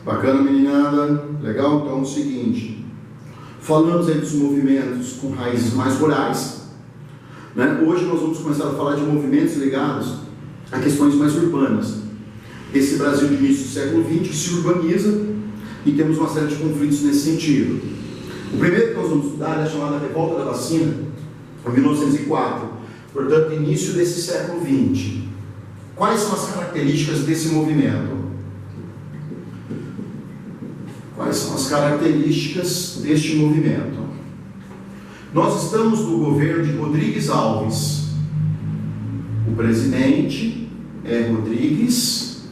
Bacana, meninada? Legal? Então é o seguinte, falamos aí dos movimentos com raízes mais rurais, né? Hoje nós vamos começar a falar de movimentos ligados a questões mais urbanas. Esse Brasil de início do século XX que se urbaniza e temos uma série de conflitos nesse sentido. O primeiro que nós vamos estudar é a chamada Revolta da Vacina, em 1904, portanto, início desse século XX. Quais são as características desse movimento? Quais são as características deste movimento? Nós estamos no governo de Rodrigues Alves. O presidente é Rodrigues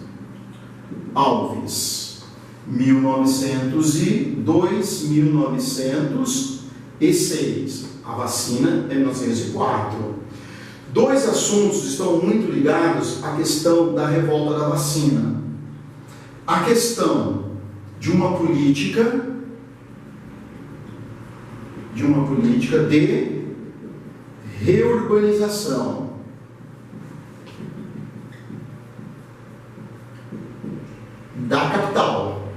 Alves. 1902, 1906. A vacina é 1904. Dois assuntos estão muito ligados à questão da revolta da vacina. A questão de uma política de reurbanização. Da capital.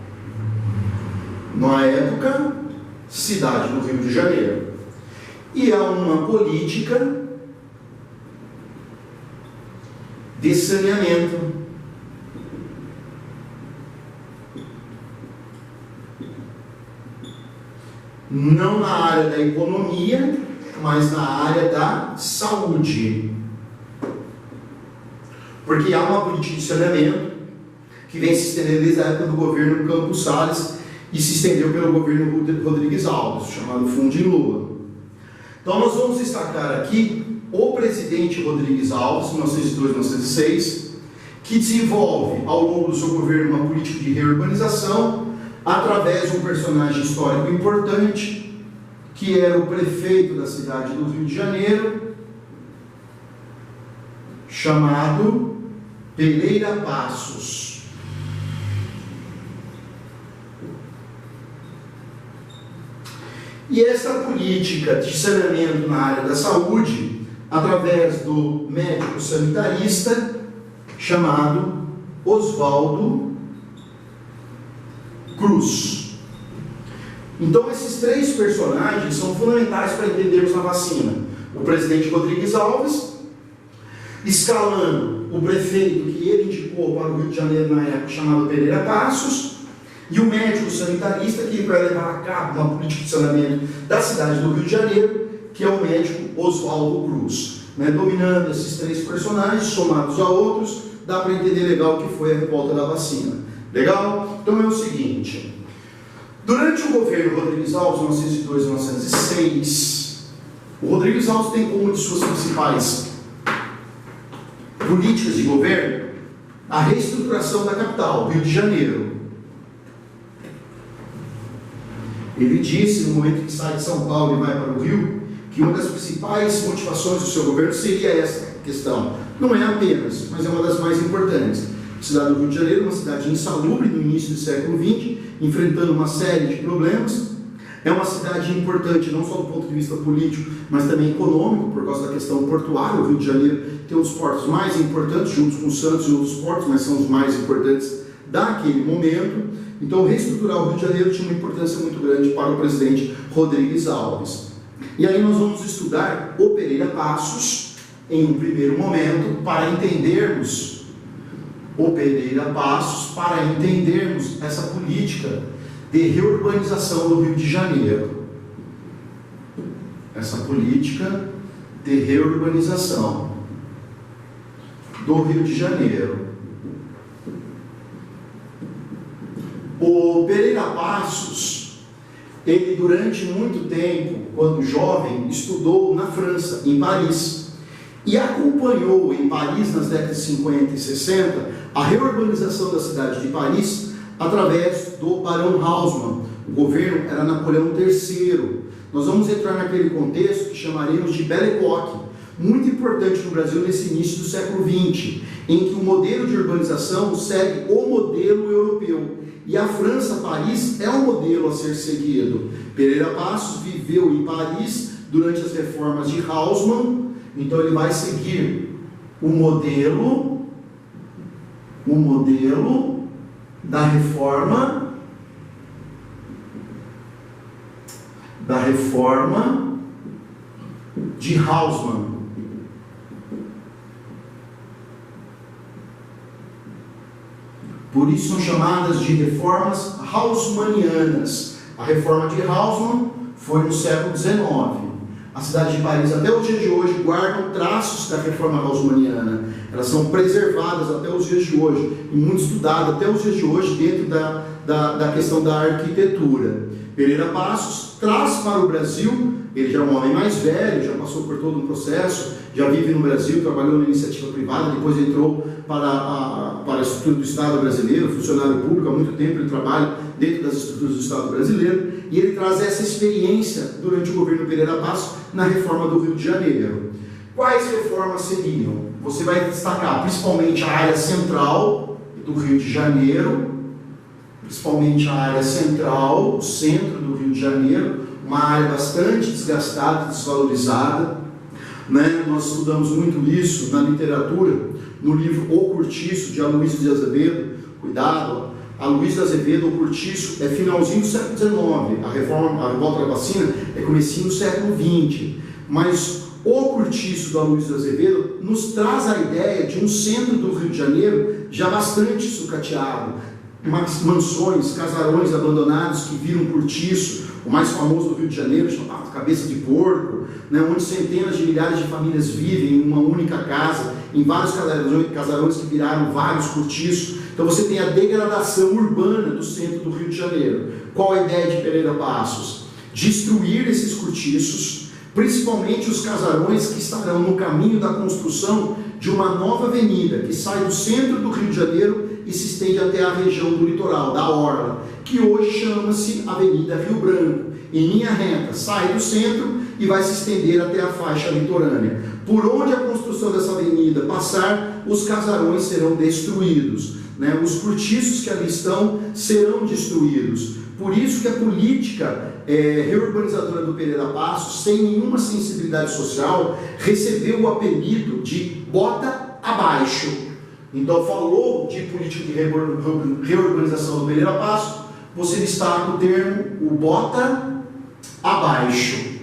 Na época, cidade do Rio de Janeiro. E há uma política de saneamento. Não na área da economia, mas na área da saúde. Porque há uma política de saneamento que vem se estendendo desde a época do governo Campos Salles e se estendeu pelo governo Rodrigues Alves, chamado Fundo Lula. Então nós vamos destacar aqui o presidente Rodrigues Alves, 1902-1906, que desenvolve ao longo do seu governo uma política de reurbanização através de um personagem histórico importante, que era o prefeito da cidade do Rio de Janeiro, chamado Pereira Passos. E essa política de saneamento na área da saúde, através do médico sanitarista chamado Oswaldo Cruz. Então esses três personagens são fundamentais para entendermos a vacina. O presidente Rodrigues Alves, escalando o prefeito que ele indicou para o Rio de Janeiro na época, chamado Pereira Passos, e o médico sanitarista que vai levar a cabo uma política de saneamento da cidade do Rio de Janeiro, que é o médico Oswaldo Cruz. Dominando esses três personagens, somados a outros, dá para entender legal o que foi a revolta da vacina. Legal? Então é o seguinte, durante o governo Rodrigues Alves, 1902 e 1906, o Rodrigues Alves tem como uma de suas principais políticas de governo a reestruturação da capital, Rio de Janeiro. Ele disse, no momento que sai de São Paulo e vai para o Rio, que uma das principais motivações do seu governo seria essa questão. Não é apenas, mas é uma das mais importantes. A cidade do Rio de Janeiro é uma cidade insalubre no início do século XX, enfrentando uma série de problemas. É uma cidade importante não só do ponto de vista político, mas também econômico, por causa da questão portuária. O Rio de Janeiro tem um dos portos mais importantes, juntos com Santos e outros portos, mas são os mais importantes daquele momento. Então, reestruturar o Rio de Janeiro tinha uma importância muito grande para o presidente Rodrigues Alves. E aí nós vamos estudar o Pereira Passos, em um primeiro momento, para entendermos o Pereira Passos, para entendermos essa política de reurbanização do Rio de Janeiro. Essa política de reurbanização do Rio de Janeiro. O Pereira Passos, ele durante muito tempo, quando jovem, estudou na França, em Paris, e acompanhou em Paris, nas décadas de 50 e 60, a reurbanização da cidade de Paris através do Barão Haussmann. O governo era Napoleão III. Nós vamos entrar naquele contexto que chamaremos de Belle Époque, muito importante no Brasil nesse início do século XX, em que o modelo de urbanização segue o modelo europeu. E a França, Paris, é um modelo a ser seguido. Pereira Passos viveu em Paris durante as reformas de Haussmann, então ele vai seguir o modelo da reforma de Haussmann. Por isso são chamadas de reformas haussmannianas. A reforma de Haussmann foi no século XIX. A cidade de Paris, até os dias de hoje, guardam traços da reforma haussmanniana. Elas são preservadas até os dias de hoje, e muito estudadas até os dias de hoje dentro da questão da arquitetura. Pereira Passos traz para o Brasil, ele já é um homem mais velho, já passou por todo um processo, já vive no Brasil, trabalhou na iniciativa privada, depois entrou para a estrutura do Estado brasileiro, funcionário público, há muito tempo ele trabalha dentro das estruturas do Estado brasileiro, e ele traz essa experiência durante o governo Pereira Passos na reforma do Rio de Janeiro. Quais reformas seriam? Você vai destacar principalmente a área central do Rio de Janeiro, principalmente a área central, o centro do Rio de Janeiro, uma área bastante desgastada, desvalorizada, né? Nós estudamos muito isso na literatura, no livro O Cortiço, de Aloysio de Azevedo. Cuidado, Aloysio de Azevedo, O Cortiço, é finalzinho do século XIX, a revolta da vacina é comecinho do século XX, mas O Cortiço do Aloysio de Azevedo nos traz a ideia de um centro do Rio de Janeiro já bastante sucateado, mansões, casarões abandonados que viram cortiço, o mais famoso do Rio de Janeiro, chamado Cabeça de Porco, né, onde centenas de milhares de famílias vivem em uma única casa, em vários casarões que viraram vários cortiços. Então você tem a degradação urbana do centro do Rio de Janeiro. Qual a ideia de Pereira Passos? Destruir esses cortiços, principalmente os casarões que estarão no caminho da construção de uma nova avenida que sai do centro do Rio de Janeiro e se estende até a região do litoral, da Orla, que hoje chama-se Avenida Rio Branco. Em linha reta, sai do centro e vai se estender até a faixa litorânea. Por onde a construção dessa avenida passar, os casarões serão destruídos, né? Os cortiços que ali estão serão destruídos. Por isso que a política reurbanizadora do Pereira Passos, sem nenhuma sensibilidade social, recebeu o apelido de bota abaixo. Então, falou de política de reurbanização do Pereira Passos, você destaca o termo, o bota abaixo.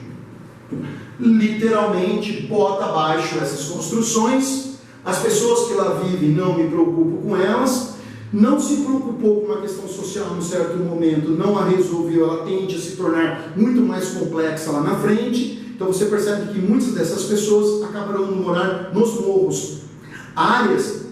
Literalmente, bota abaixo essas construções. As pessoas que lá vivem, não me preocupo com elas. Não se preocupou com uma questão social num certo momento, não a resolveu, ela tende a se tornar muito mais complexa lá na frente. Então você percebe que muitas dessas pessoas acabarão indo morar nos morros, áreas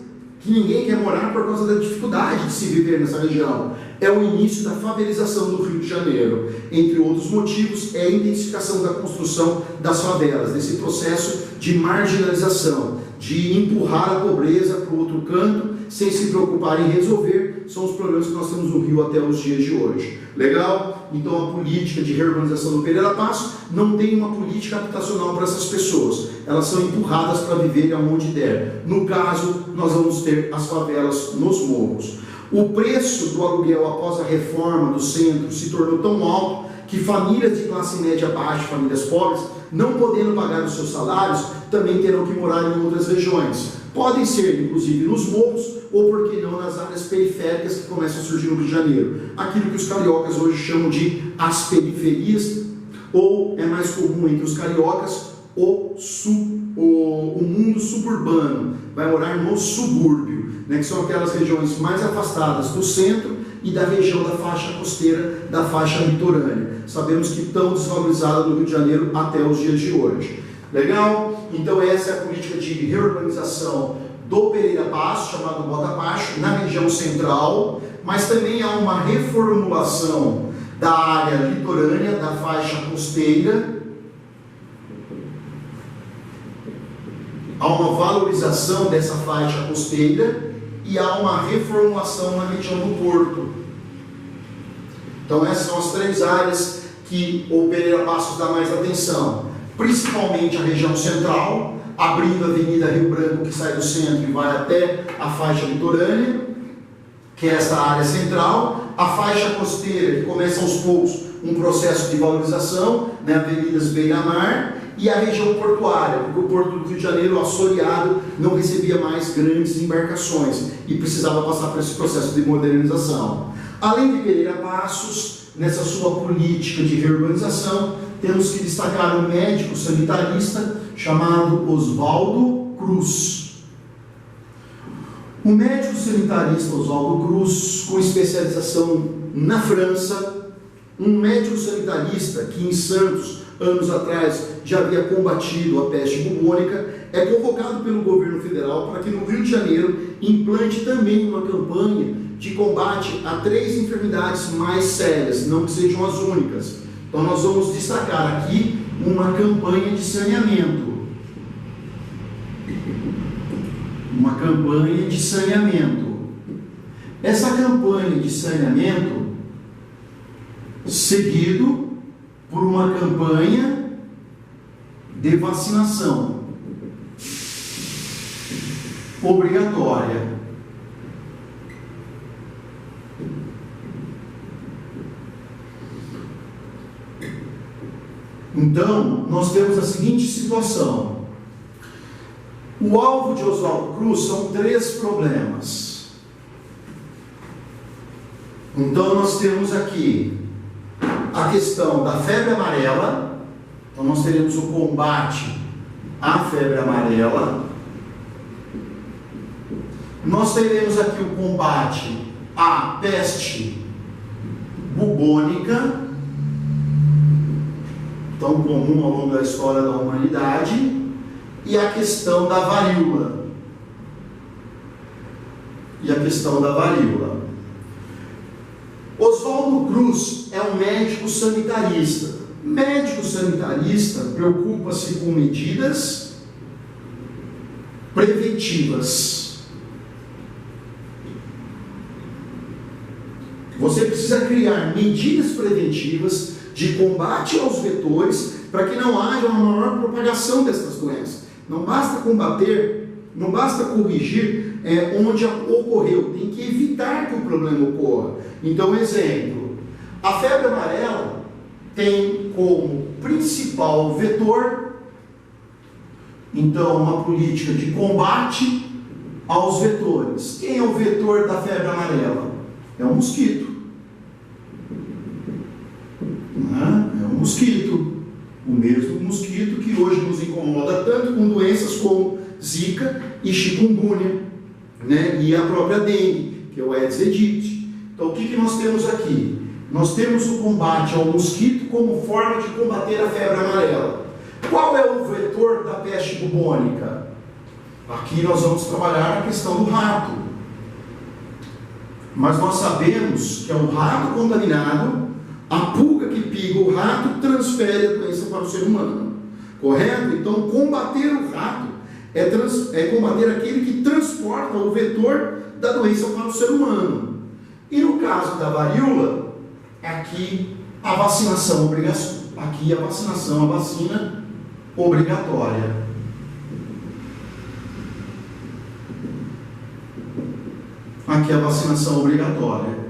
que ninguém quer morar por causa da dificuldade de se viver nessa região. É o início da favelização do Rio de Janeiro. Entre outros motivos, é a intensificação da construção das favelas, desse processo de marginalização, de empurrar a pobreza para o outro canto, sem se preocupar em resolver, são os problemas que nós temos no Rio até os dias de hoje. Legal? Então a política de reurbanização do Pereira Passos não tem uma política habitacional para essas pessoas. Elas são empurradas para viver aonde der. No caso, nós vamos ter as favelas nos morros. O preço do aluguel após a reforma do centro se tornou tão alto que famílias de classe média baixa, famílias pobres, não podendo pagar os seus salários, também terão que morar em outras regiões. Podem ser, inclusive, nos morros, ou, por que não, nas áreas periféricas que começam a surgir no Rio de Janeiro. Aquilo que os cariocas hoje chamam de as periferias, ou é mais comum entre os cariocas, o mundo suburbano. Vai morar no subúrbio, né, que são aquelas regiões mais afastadas do centro e da região da faixa costeira, da faixa litorânea. Sabemos que tão desvalorizada no Rio de Janeiro até os dias de hoje. Legal? Então essa é a política de reurbanização do Pereira Passos, chamado Bota Abaixo, na região central, mas também há uma reformulação da área litorânea, da faixa costeira, há uma valorização dessa faixa costeira e há uma reformulação na região do porto. Então essas são as três áreas que o Pereira Passos dá mais atenção, principalmente a região central, abrindo a Avenida Rio Branco, que sai do centro e vai até a faixa litorânea, que é essa área central, a faixa costeira, que começa aos poucos um processo de valorização, né, avenidas beira-mar, e a região portuária, porque o Porto do Rio de Janeiro, assoreado, não recebia mais grandes embarcações e precisava passar por esse processo de modernização. Além de Pereira Passos, nessa sua política de reurbanização, temos que destacar um médico sanitarista chamado Oswaldo Cruz. O médico sanitarista Oswaldo Cruz, com especialização na França, um médico sanitarista que em Santos, anos atrás, já havia combatido a peste bubônica, é convocado pelo governo federal para que no Rio de Janeiro implante também uma campanha de combate a 3 enfermidades mais sérias, não que sejam as únicas. Então nós vamos destacar aqui uma campanha de saneamento. Uma campanha de saneamento. Essa campanha de saneamento, seguido por uma campanha de vacinação obrigatória. Então, nós temos a seguinte situação. O alvo de Oswaldo Cruz são 3 problemas. Então, nós temos aqui a questão da febre amarela. Então, nós teremos o combate à febre amarela. Nós teremos aqui o combate à peste bubônica, tão comum ao longo da história da humanidade, e a questão da varíola. Oswaldo Cruz é um médico sanitarista. Médico sanitarista preocupa-se com medidas preventivas. Você precisa criar medidas preventivas de combate aos vetores para que não haja uma maior propagação dessas doenças. Não basta combater, não basta corrigir onde ocorreu, tem que evitar que o problema ocorra. Então, exemplo, a febre amarela tem como principal vetor, então, uma política de combate aos vetores. Quem é o vetor da febre amarela? É um mosquito. É um mosquito. O mesmo mosquito que hoje nos incomoda tanto com doenças como Zika e chikungunya, né? E a própria dengue, que é o Aedes aegypti. Então, o que nós temos aqui? Nós temos o combate ao mosquito como forma de combater a febre amarela. Qual é o vetor da peste bubônica? Aqui nós vamos trabalhar a questão do rato. Mas nós sabemos que é um rato contaminado, a pulga que pica o rato transfere a doença para o ser humano. Correto? Então, combater o rato é combater aquele que transporta o vetor da doença para o ser humano. E no caso da varíola, aqui a vacinação obrigatória. Aqui a vacina obrigatória. Aqui a vacinação obrigatória.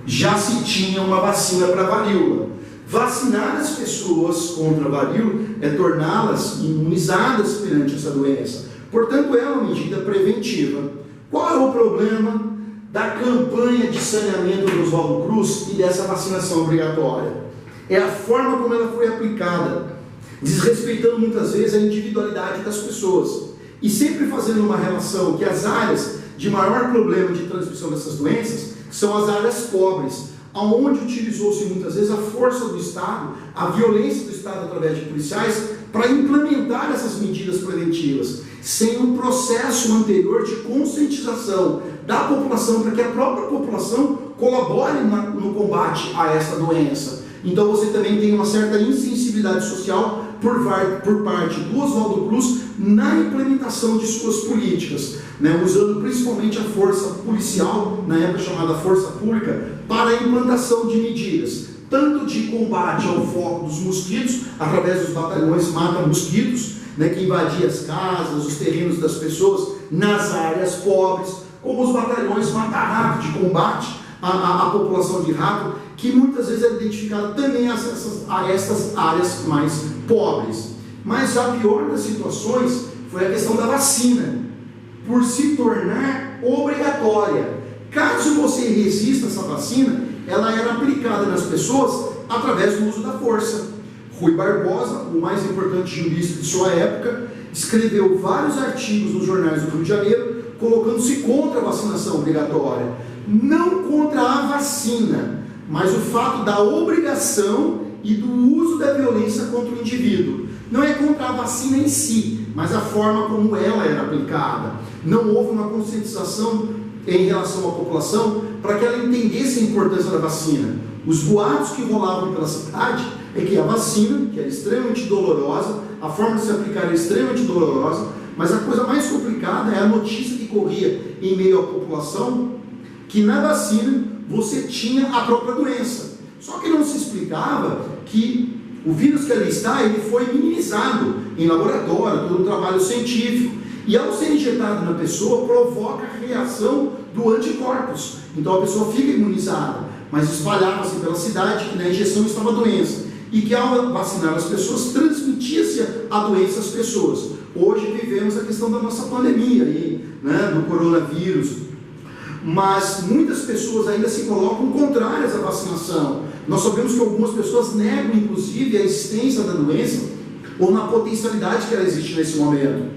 Já se tinha uma vacina para a varíola. Vacinar as pessoas contra a varíola é torná-las imunizadas perante essa doença. Portanto, é uma medida preventiva. Qual é o problema da campanha de saneamento do Oswaldo Cruz e dessa vacinação obrigatória? É a forma como ela foi aplicada, desrespeitando muitas vezes a individualidade das pessoas e sempre fazendo uma relação que as áreas de maior problema de transmissão dessas doenças são as áreas pobres, onde utilizou-se muitas vezes a força do Estado, a violência do Estado através de policiais, para implementar essas medidas preventivas, sem um processo anterior de conscientização da população, para que a própria população colabore no combate a essa doença. Então você também tem uma certa insensibilidade social por parte do Oswaldo Cruz na implementação de suas políticas, né, usando principalmente a força policial, na época chamada força pública, para a implantação de medidas, tanto de combate ao foco dos mosquitos, através dos batalhões mata-mosquitos, né, que invadiam as casas, os terrenos das pessoas, nas áreas pobres, como os batalhões mata-rato, de combate à população de rato, que muitas vezes é identificada também a essas áreas mais pobres. Mas a pior das situações foi a questão da vacina, por se tornar obrigatória. Caso você resista a essa vacina, ela era aplicada nas pessoas através do uso da força. Rui Barbosa, o mais importante jurista de sua época, escreveu vários artigos nos jornais do Rio de Janeiro, colocando-se contra a vacinação obrigatória. Não contra a vacina, mas o fato da obrigação e do uso da violência contra o indivíduo. Não é contra a vacina em si, mas a forma como ela era aplicada. Não houve uma conscientização em relação à população para que ela entendesse a importância da vacina. Os boatos que rolavam pela cidade é que a vacina, que era extremamente dolorosa, a forma de se aplicar era extremamente dolorosa, mas a coisa mais complicada é a notícia que corria em meio à população, que na vacina você tinha a própria doença. Só que não se explicava que o vírus que ali está, ele foi minimizado em laboratório, todo o trabalho científico, e ao ser injetado na pessoa, provoca a reação do anticorpos. Então a pessoa fica imunizada, mas espalhava-se pela cidade que na injeção estava a doença, e que ao vacinar as pessoas, transmitia-se a doença às pessoas. Hoje vivemos a questão da nossa pandemia, aí, né, do coronavírus, mas muitas pessoas ainda se colocam contrárias à vacinação. Nós sabemos que algumas pessoas negam, inclusive, a existência da doença, ou na potencialidade que ela existe nesse momento.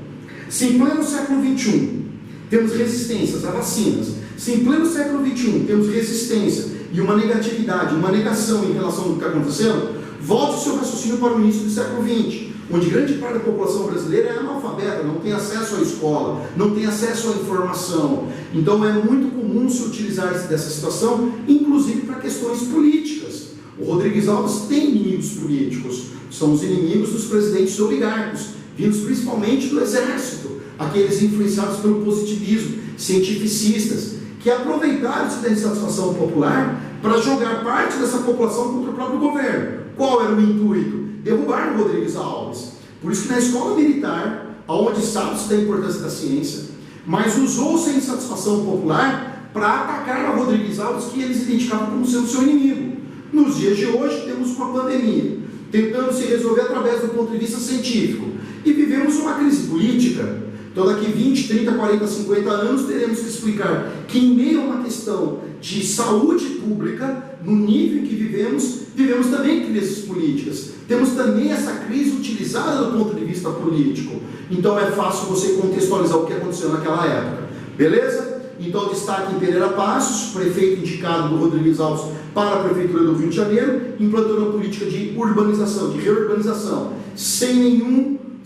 Se em pleno século XXI temos resistências a vacinas, se em pleno século XXI temos resistência e uma negatividade, uma negação em relação ao que está acontecendo, volte o seu raciocínio para o início do século XX, onde grande parte da população brasileira é analfabeta, não tem acesso à escola, não tem acesso à informação. Então é muito comum se utilizar dessa situação, inclusive para questões políticas. O Rodrigues Alves tem inimigos políticos, são os inimigos dos presidentes oligarcos, vindos principalmente do exército, aqueles influenciados pelo positivismo, cientificistas, que aproveitaram-se da insatisfação popular para jogar parte dessa população contra o próprio governo. Qual era o intuito? Derrubar o Rodrigues Alves. Por isso que na escola militar, onde sabe-se da importância da ciência, mas usou-se a insatisfação popular para atacar o Rodrigues Alves, que eles identificavam como sendo seu inimigo. Nos dias de hoje, temos uma pandemia, tentando se resolver através do ponto de vista científico. E vivemos uma crise política. Então daqui 20, 30, 40, 50 anos teremos que explicar que em meio a uma questão de saúde pública, no nível em que vivemos também crises políticas. Temos também essa crise utilizada do ponto de vista político. Então é fácil você contextualizar o que aconteceu naquela época. Beleza? Então destaque em Pereira Passos, prefeito indicado do Rodrigues Alves para a Prefeitura do Rio de Janeiro, implantando uma política de urbanização, de reurbanização, sem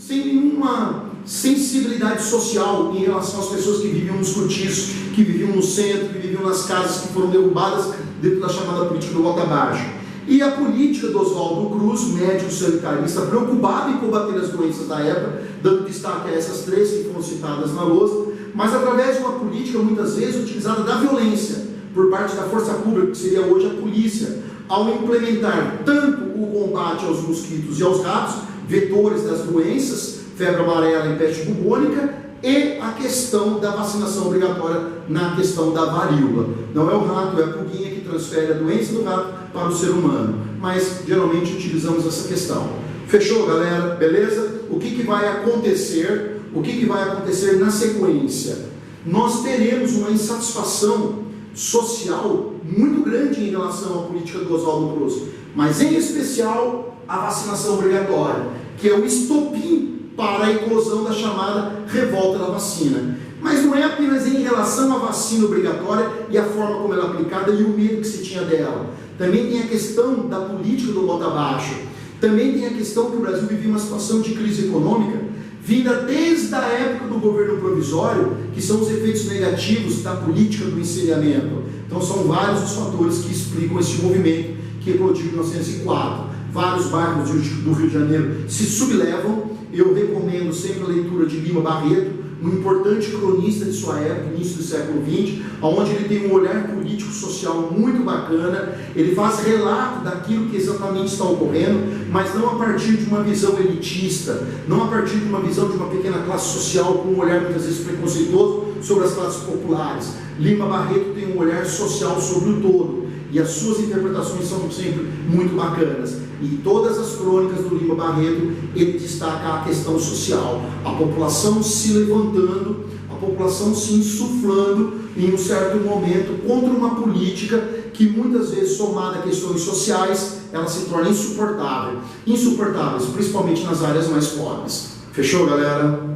nenhuma sensibilidade social em relação às pessoas que viviam nos cortiços, que viviam no centro, que viviam nas casas que foram derrubadas dentro da chamada política do voto abaixo. E a política do Oswaldo Cruz, médico sanitarista, preocupado em combater as doenças da época, dando destaque a essas três que foram citadas na lousa, mas através de uma política muitas vezes utilizada da violência, por parte da força pública, que seria hoje a polícia, ao implementar tanto o combate aos mosquitos e aos ratos, vetores das doenças, febre amarela e peste bubônica, e a questão da vacinação obrigatória na questão da varíola. Não é o rato, é a pulguinha que transfere a doença do rato para o ser humano, mas geralmente utilizamos essa questão. Fechou, galera? Beleza? O que vai acontecer? O que vai acontecer na sequência? Nós teremos uma insatisfação social muito grande em relação à política do Oswaldo Cruz, mas em especial a vacinação obrigatória, que é o estopim para a eclosão da chamada revolta da vacina. Mas não é apenas em relação à vacina obrigatória e a forma como ela é aplicada e o medo que se tinha dela. Também tem a questão da política do voto abaixo. Também tem a questão que o Brasil vivia uma situação de crise econômica, vinda desde a época do governo provisório, que são os efeitos negativos da política do encerramento. Então são vários os fatores que explicam esse movimento que eclodiu em 1904. Vários bairros do Rio de Janeiro se sublevam. Eu recomendo sempre a leitura de Lima Barreto, um importante cronista de sua época, início do século XX, onde ele tem um olhar político-social muito bacana. Ele faz relato daquilo que exatamente está ocorrendo, mas não a partir de uma visão elitista, não a partir de uma visão de uma pequena classe social com um olhar muitas vezes preconceituoso sobre as classes populares. Lima Barreto tem um olhar social sobre o todo, e as suas interpretações são sempre muito bacanas. E todas as crônicas do Lima Barreto, ele destaca a questão social, a população se levantando, a população se insuflando em um certo momento contra uma política que muitas vezes, somada a questões sociais, ela se torna insuportáveis, principalmente nas áreas mais pobres. Fechou, galera?